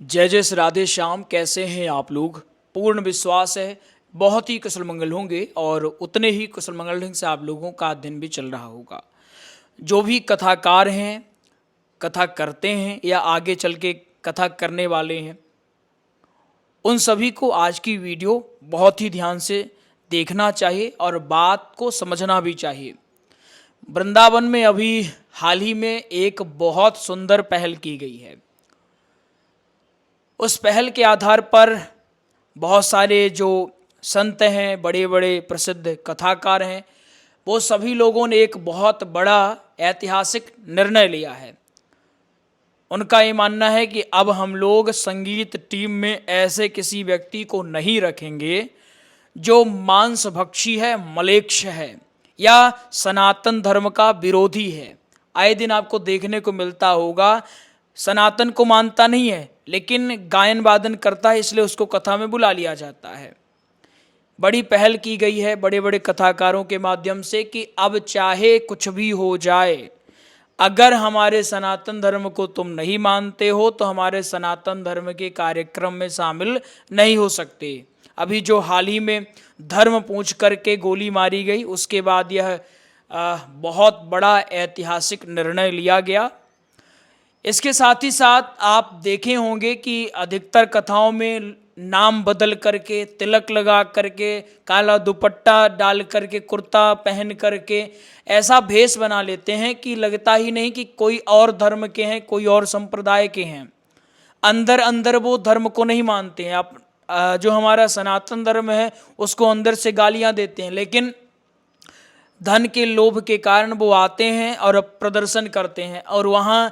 जय जय श्री राधे श्याम। कैसे हैं आप लोग? पूर्ण विश्वास है बहुत ही कुशल मंगल होंगे और उतने ही कुशल मंगल ढंग से आप लोगों का दिन भी चल रहा होगा। जो भी कथाकार हैं, कथा करते हैं या आगे चल के कथा करने वाले हैं, उन सभी को आज की वीडियो बहुत ही ध्यान से देखना चाहिए और बात को समझना भी चाहिए। वृंदावन में अभी हाल ही में एक बहुत सुंदर पहल की गई है। उस पहल के आधार पर बहुत सारे जो संत हैं, बड़े बड़े प्रसिद्ध कथाकार हैं, वो सभी लोगों ने एक बहुत बड़ा ऐतिहासिक निर्णय लिया है। उनका ये मानना है कि अब हम लोग संगीत टीम में ऐसे किसी व्यक्ति को नहीं रखेंगे जो मांस भक्षी है, मलेच्छ है या सनातन धर्म का विरोधी है। आए दिन आपको देखने को मिलता होगा, सनातन को मानता नहीं है लेकिन गायन वादन करता है, इसलिए उसको कथा में बुला लिया जाता है। बड़ी पहल की गई है बड़े बड़े कथाकारों के माध्यम से कि अब चाहे कुछ भी हो जाए, अगर हमारे सनातन धर्म को तुम नहीं मानते हो तो हमारे सनातन धर्म के कार्यक्रम में शामिल नहीं हो सकते। अभी जो हाल ही में धर्म पूछ करके गोली मारी गई, उसके बाद यह बहुत बड़ा ऐतिहासिक निर्णय लिया गया। इसके साथ ही साथ आप देखे होंगे कि अधिकतर कथाओं में नाम बदल करके, तिलक लगा करके, काला दुपट्टा डाल करके, कुर्ता पहन करके ऐसा भेष बना लेते हैं कि लगता ही नहीं कि कोई और धर्म के हैं, कोई और संप्रदाय के हैं। अंदर अंदर वो धर्म को नहीं मानते हैं। आप जो हमारा सनातन धर्म है उसको अंदर से गालियां देते हैं, लेकिन धन के लोभ के कारण वो आते हैं और प्रदर्शन करते हैं, और वहाँ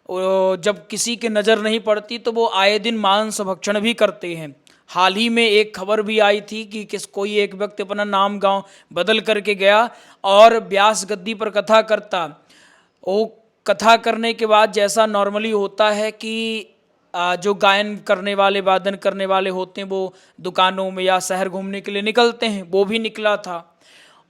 जब किसी की नज़र नहीं पड़ती तो वो आए दिन मांस भक्षण भी करते हैं। हाल ही में एक खबर भी आई थी कि कोई एक व्यक्ति अपना नाम गांव बदल करके गया और व्यास गद्दी पर कथा करता। वो कथा करने के बाद जैसा नॉर्मली होता है कि जो गायन करने वाले, वादन करने वाले होते हैं, वो दुकानों में या शहर घूमने के लिए निकलते हैं, वो भी निकला था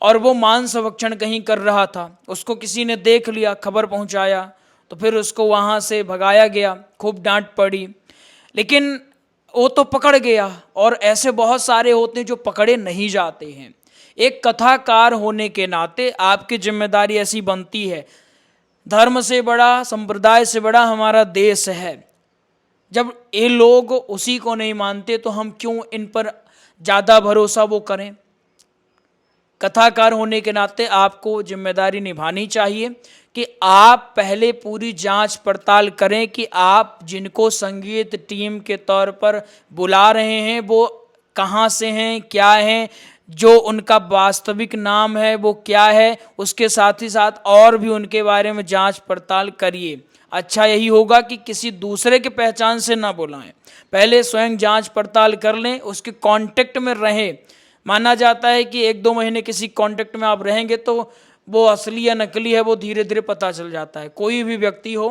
और वो मांस भक्षण कहीं कर रहा था। उसको किसी ने देख लिया, खबर पहुंचाया, तो फिर उसको वहाँ से भगाया गया, खूब डांट पड़ी, लेकिन वो तो पकड़ गया। और ऐसे बहुत सारे होते हैं जो पकड़े नहीं जाते हैं। एक कथाकार होने के नाते आपकी जिम्मेदारी ऐसी बनती है, धर्म से बड़ा, संप्रदाय से बड़ा हमारा देश है। जब ये लोग उसी को नहीं मानते तो हम क्यों इन पर ज़्यादा भरोसा वो करें। कथाकार होने के नाते आपको जिम्मेदारी निभानी चाहिए कि आप पहले पूरी जांच पड़ताल करें कि आप जिनको संगीत टीम के तौर पर बुला रहे हैं वो कहाँ से हैं, क्या हैं, जो उनका वास्तविक नाम है वो क्या है। उसके साथ ही साथ और भी उनके बारे में जांच पड़ताल करिए। अच्छा यही होगा कि किसी दूसरे के पहचान से ना बुलाएं, पहले स्वयं जांच पड़ताल कर लें, उसके कांटेक्ट में रहें। माना जाता है कि 1-2 महीने किसी कांटेक्ट में आप रहेंगे तो वो असली या नकली है वो धीरे धीरे पता चल जाता है। कोई भी व्यक्ति हो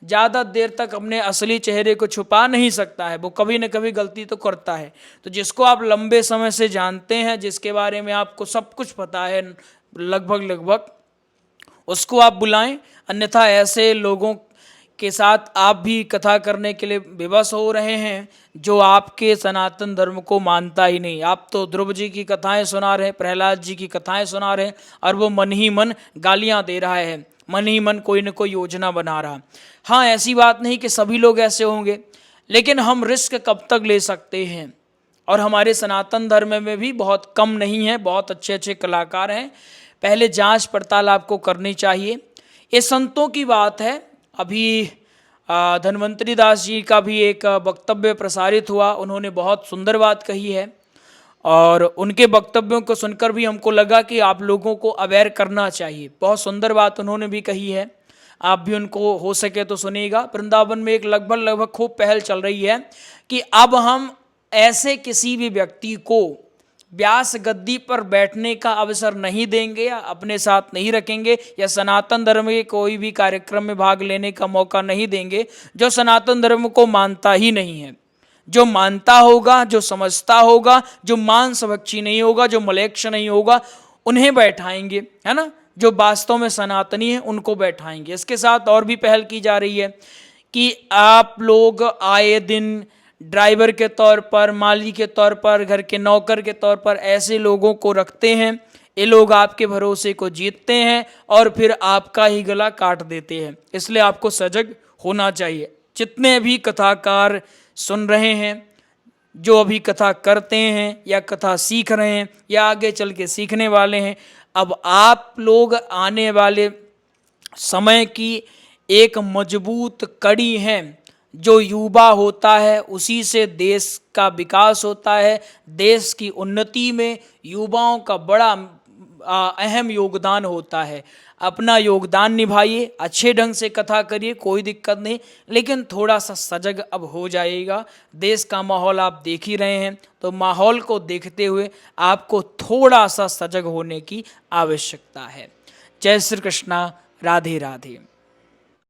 ज़्यादा देर तक अपने असली चेहरे को छुपा नहीं सकता है, वो कभी न कभी गलती तो करता है। तो जिसको आप लंबे समय से जानते हैं, जिसके बारे में आपको सब कुछ पता है लगभग, उसको आप बुलाएं। अन्यथा ऐसे लोगों के साथ आप भी कथा करने के लिए विवश हो रहे हैं जो आपके सनातन धर्म को मानता ही नहीं। आप तो ध्रुव जी की कथाएं सुना रहे हैं, प्रहलाद जी की कथाएं सुना रहे हैं, और वो मन ही मन गालियां दे रहा है, मन ही मन कोई न कोई योजना बना रहा। हाँ, ऐसी बात नहीं कि सभी लोग ऐसे होंगे, लेकिन हम रिस्क कब तक ले सकते हैं। और हमारे सनातन धर्म में भी बहुत कम नहीं है, बहुत अच्छे अच्छे कलाकार हैं। पहले जांच पड़ताल आपको करनी चाहिए। ये संतों की बात है। अभी धन्वंतरी दास जी का भी एक वक्तव्य प्रसारित हुआ, उन्होंने बहुत सुंदर बात कही है और उनके वक्तव्यों को सुनकर भी हमको लगा कि आप लोगों को अवेयर करना चाहिए। बहुत सुंदर बात उन्होंने भी कही है, आप भी उनको हो सके तो सुनिएगा। वृंदावन में एक लगभग खूब पहल चल रही है कि अब हम ऐसे किसी भी व्यक्ति को व्यास गद्दी पर बैठने का अवसर नहीं देंगे या अपने साथ नहीं रखेंगे या सनातन धर्म के कोई भी कार्यक्रम में भाग लेने का मौका नहीं देंगे जो सनातन धर्म को मानता ही नहीं है। जो मानता होगा, जो समझता होगा, जो मांस भक्षी नहीं होगा, जो मलेच्छ नहीं होगा, उन्हें बैठाएंगे, है ना। जो वास्तव में सनातनी है उनको बैठाएंगे। इसके साथ और भी पहल की जा रही है कि आप लोग आए दिन ड्राइवर के तौर पर, माली के तौर पर, घर के नौकर के तौर पर ऐसे लोगों को रखते हैं। ये लोग आपके भरोसे को जीतते हैं और फिर आपका ही गला काट देते हैं। इसलिए आपको सजग होना चाहिए। जितने भी कथाकार सुन रहे हैं, जो अभी कथा करते हैं या कथा सीख रहे हैं या आगे चल के सीखने वाले हैं, अब आप लोग आने वाले समय की एक मजबूत कड़ी हैं। जो युवा होता है उसी से देश का विकास होता है। देश की उन्नति में युवाओं का बड़ा अहम योगदान होता है। अपना योगदान निभाइए, अच्छे ढंग से कथा करिए, कोई दिक्कत नहीं, लेकिन थोड़ा सा सजग अब हो जाइएगा। देश का माहौल आप देख ही रहे हैं, तो माहौल को देखते हुए आपको थोड़ा सा सजग होने की आवश्यकता है। जय श्री कृष्णा, राधे राधे।